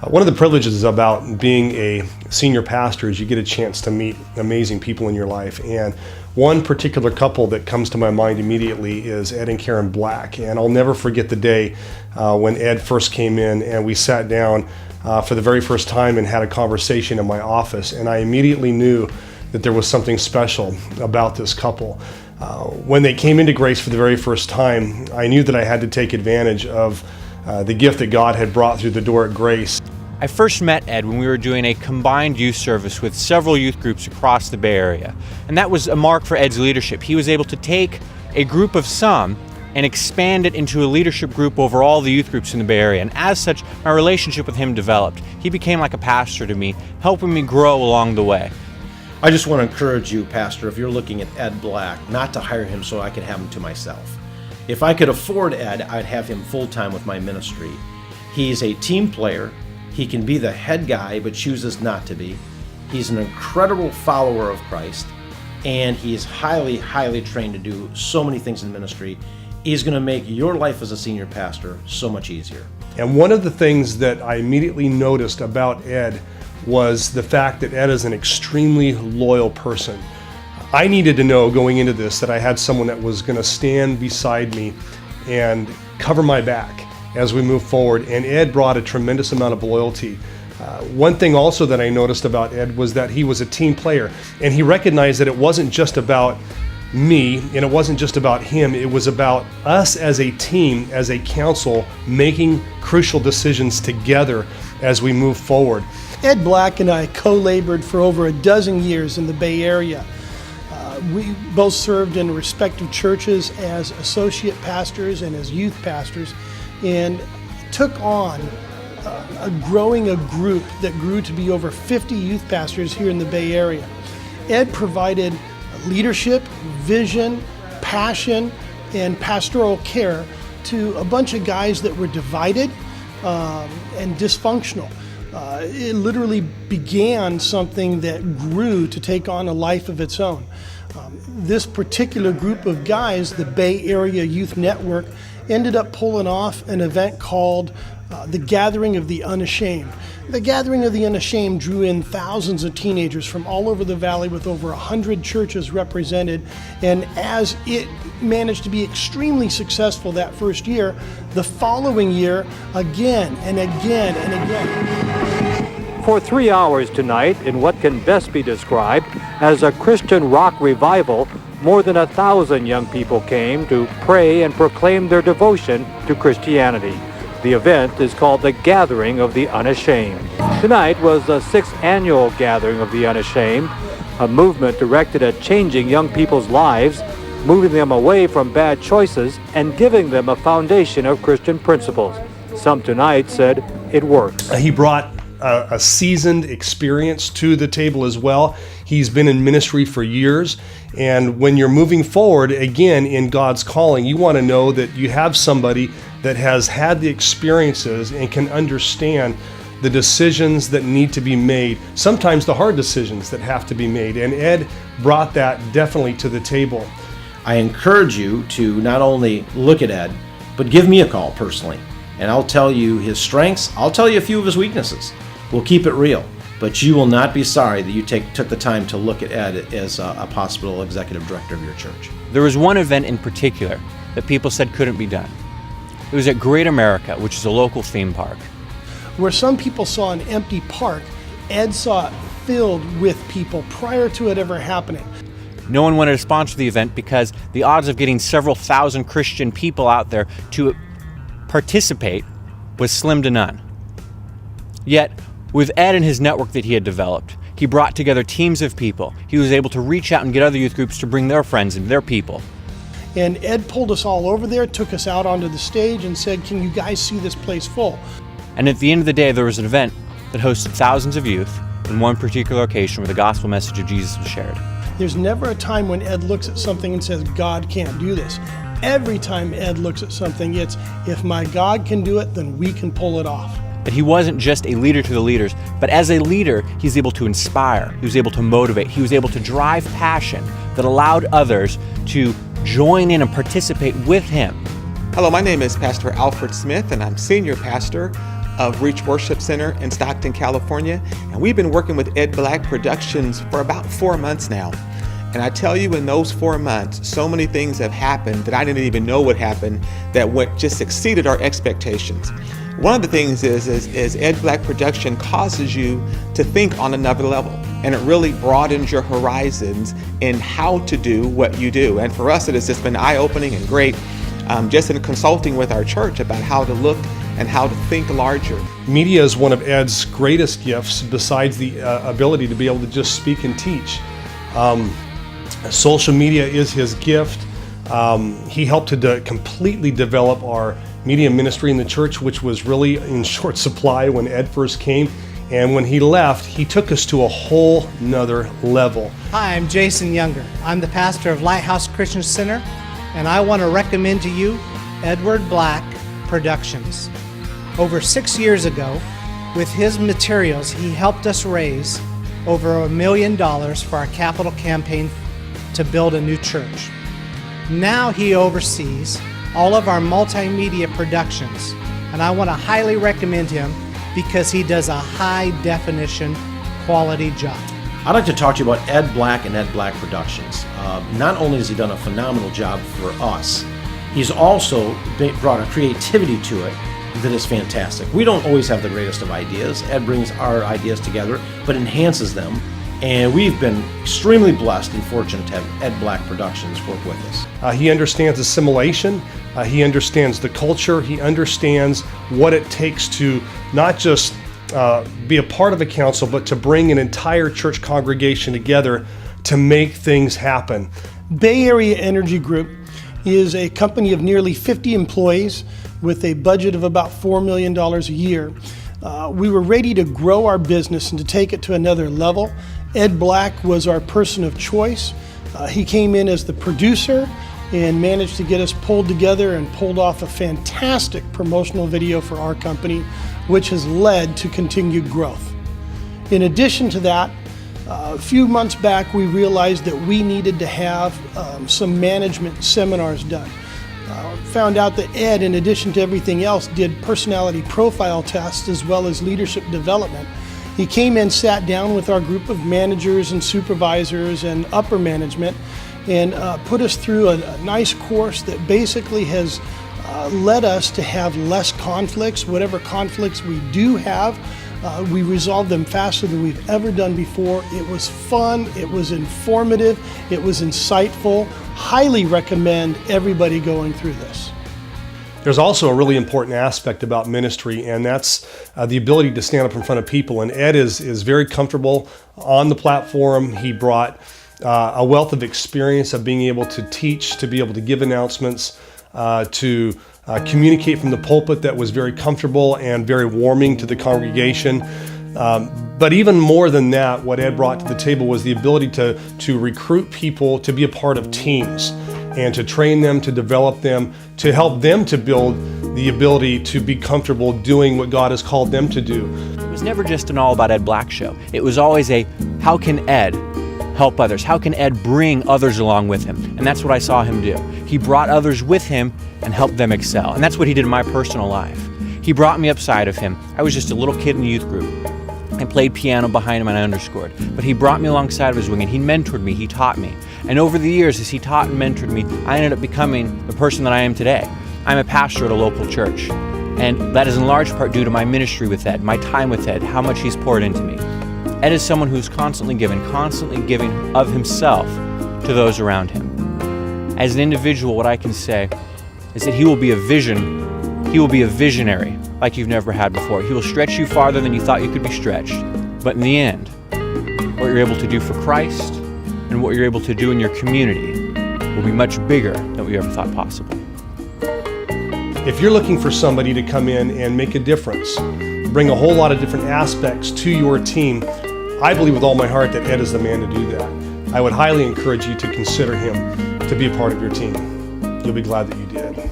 One of the privileges about being a senior pastor is you get a chance to meet amazing people in your life. And one particular couple that comes to my mind immediately is Ed and Karen Black. And I'll never forget the day when Ed first came in and we sat down for the very first time and had a conversation in my office. And I immediately knew that there was something special about this couple. When they came into Grace for the very first time, I knew that I had to take advantage of the gift that God had brought through the door at Grace. I first met Ed when we were doing a combined youth service with several youth groups across the Bay Area. And that was a mark for Ed's leadership. He was able to take a group of some and expand it into a leadership group over all the youth groups in the Bay Area. And as such, my relationship with him developed. He became like a pastor to me, helping me grow along the way. I just want to encourage you, Pastor, if you're looking at Ed Black, not to hire him so I could have him to myself. If I could afford Ed, I'd have him full-time with my ministry. He's a team player. He can be the head guy, but chooses not to be. He's an incredible follower of Christ, and he is highly, highly trained to do so many things in ministry. He's going to make your life as a senior pastor so much easier. And one of the things that I immediately noticed about Ed was the fact that Ed is an extremely loyal person. I needed to know going into this that I had someone that was going to stand beside me and cover my back as we move forward, and Ed brought a tremendous amount of loyalty. One thing also that I noticed about Ed was that he was a team player, and he recognized that it wasn't just about me and it wasn't just about him, it was about us as a team, as a council, making crucial decisions together as we move forward. Ed Black and I co-labored for over a dozen years in the Bay Area. We both served in respective churches as associate pastors and as youth pastors, and took on growing a group that grew to be over 50 youth pastors here in the Bay Area. Ed provided leadership, vision, passion, and pastoral care to a bunch of guys that were divided and dysfunctional. It literally began something that grew to take on a life of its own. This particular group of guys, the Bay Area Youth Network, ended up pulling off an event called the Gathering of the Unashamed. The Gathering of the Unashamed drew in thousands of teenagers from all over the valley with over 100 churches represented, and as it managed to be extremely successful that first year, the following year, again and again and again. For 3 hours tonight, in what can best be described as a Christian rock revival, more than 1,000 young people came to pray and proclaim their devotion to Christianity. The event is called the Gathering of the Unashamed. Tonight was the 6th annual Gathering of the Unashamed, a movement directed at changing young people's lives, moving them away from bad choices and giving them a foundation of Christian principles. Some tonight said it works. He brought a seasoned experience to the table as well. He's been in ministry for years, and when you're moving forward again in God's calling, you want to know that you have somebody that has had the experiences and can understand the decisions that need to be made, sometimes the hard decisions that have to be made, and Ed brought that definitely to the table. I encourage you to not only look at Ed, but give me a call personally, and I'll tell you his strengths, I'll tell you a few of his weaknesses. We'll keep it real, but you will not be sorry that you took the time to look at Ed as a possible executive director of your church. There was one event in particular that people said couldn't be done. It was at Great America, which is a local theme park. Where some people saw an empty park, Ed saw it filled with people prior to it ever happening. No one wanted to sponsor the event because the odds of getting several thousand Christian people out there to participate was slim to none. Yet, with Ed and his network that he had developed, he brought together teams of people. He was able to reach out and get other youth groups to bring their friends and their people. And Ed pulled us all over there, took us out onto the stage and said, "Can you guys see this place full?" And at the end of the day, there was an event that hosted thousands of youth in one particular location where the gospel message of Jesus was shared. There's never a time when Ed looks at something and says, "God can't do this." Every time Ed looks at something, it's, if my God can do it, then we can pull it off. But he wasn't just a leader to the leaders, but as a leader, he's able to inspire, he was able to motivate, he was able to drive passion that allowed others to join in and participate with him. Hello, my name is Pastor Alfred Smith, and I'm senior pastor of Reach Worship Center in Stockton, California, and we've been working with Ed Black Productions for about 4 months now. And I tell you, in those 4 months, so many things have happened that I didn't even know would happen that just exceeded our expectations. One of the things is Ed Black Production causes you to think on another level, and it really broadens your horizons in how to do what you do. And for us, it has just been eye-opening and great, just in consulting with our church about how to look and how to think larger. Media is one of Ed's greatest gifts, besides the ability to be able to just speak and teach. Social media is his gift. He helped to completely develop our media ministry in the church, which was really in short supply when Ed first came. And when he left, he took us to a whole nother level. Hi, I'm Jason Younger. I'm the pastor of Lighthouse Christian Center, and I want to recommend to you Edward Black Productions. Over 6 years ago, with his materials, he helped us raise over $1 million for our capital campaign to build a new church. Now he oversees all of our multimedia productions, and I want to highly recommend him because he does a high definition quality job. I'd like to talk to you about Ed Black and Ed Black Productions. Not only has he done a phenomenal job for us, he's also brought a creativity to it that is fantastic. We don't always have the greatest of ideas. Ed brings our ideas together, but enhances them. And we've been extremely blessed and fortunate to have Ed Black Productions work with us. He understands assimilation. He understands the culture. He understands what it takes to not just be a part of a council, but to bring an entire church congregation together to make things happen. Bay Area Energy Group is a company of nearly 50 employees with a budget of about $4 million a year. We were ready to grow our business and to take it to another level. Ed Black was our person of choice. He came in as the producer and managed to get us pulled together and pulled off a fantastic promotional video for our company, which has led to continued growth. In addition to that, a few months back we realized that we needed to have some management seminars done. Found out that Ed, in addition to everything else, did personality profile tests as well as leadership development. He came in, sat down with our group of managers and supervisors and upper management and put us through a nice course that basically has led us to have less conflicts. Whatever conflicts we do have, we resolve them faster than we've ever done before. It was fun, it was informative, it was insightful. Highly recommend everybody going through this. There's also a really important aspect about ministry, and that's the ability to stand up in front of people. And Ed is very comfortable on the platform. He brought a wealth of experience of being able to teach, to be able to give announcements, to communicate from the pulpit that was very comfortable and very warming to the congregation. But even more than that, what Ed brought to the table was the ability to recruit people to be a part of teams and to train them, to develop them, to help them to build the ability to be comfortable doing what God has called them to do. It was never just an All About Ed Black show. It was always a, how can Ed help others? How can Ed bring others along with him? And that's what I saw him do. He brought others with him and helped them excel. And that's what he did in my personal life. He brought me upside of him. I was just a little kid in the youth group. I played piano behind him and I underscored. But he brought me alongside of his wing and he mentored me, he taught me. And over the years, as he taught and mentored me, I ended up becoming the person that I am today. I'm a pastor at a local church. And that is in large part due to my ministry with Ed, my time with Ed, how much he's poured into me. Ed is someone who's constantly giving of himself to those around him. As an individual, what I can say is that he will be a visionary like you've never had before. He will stretch you farther than you thought you could be stretched. But in the end, what you're able to do for Christ and what you're able to do in your community will be much bigger than what you ever thought possible. If you're looking for somebody to come in and make a difference, bring a whole lot of different aspects to your team, I believe with all my heart that Ed is the man to do that. I would highly encourage you to consider him to be a part of your team. You'll be glad that you did.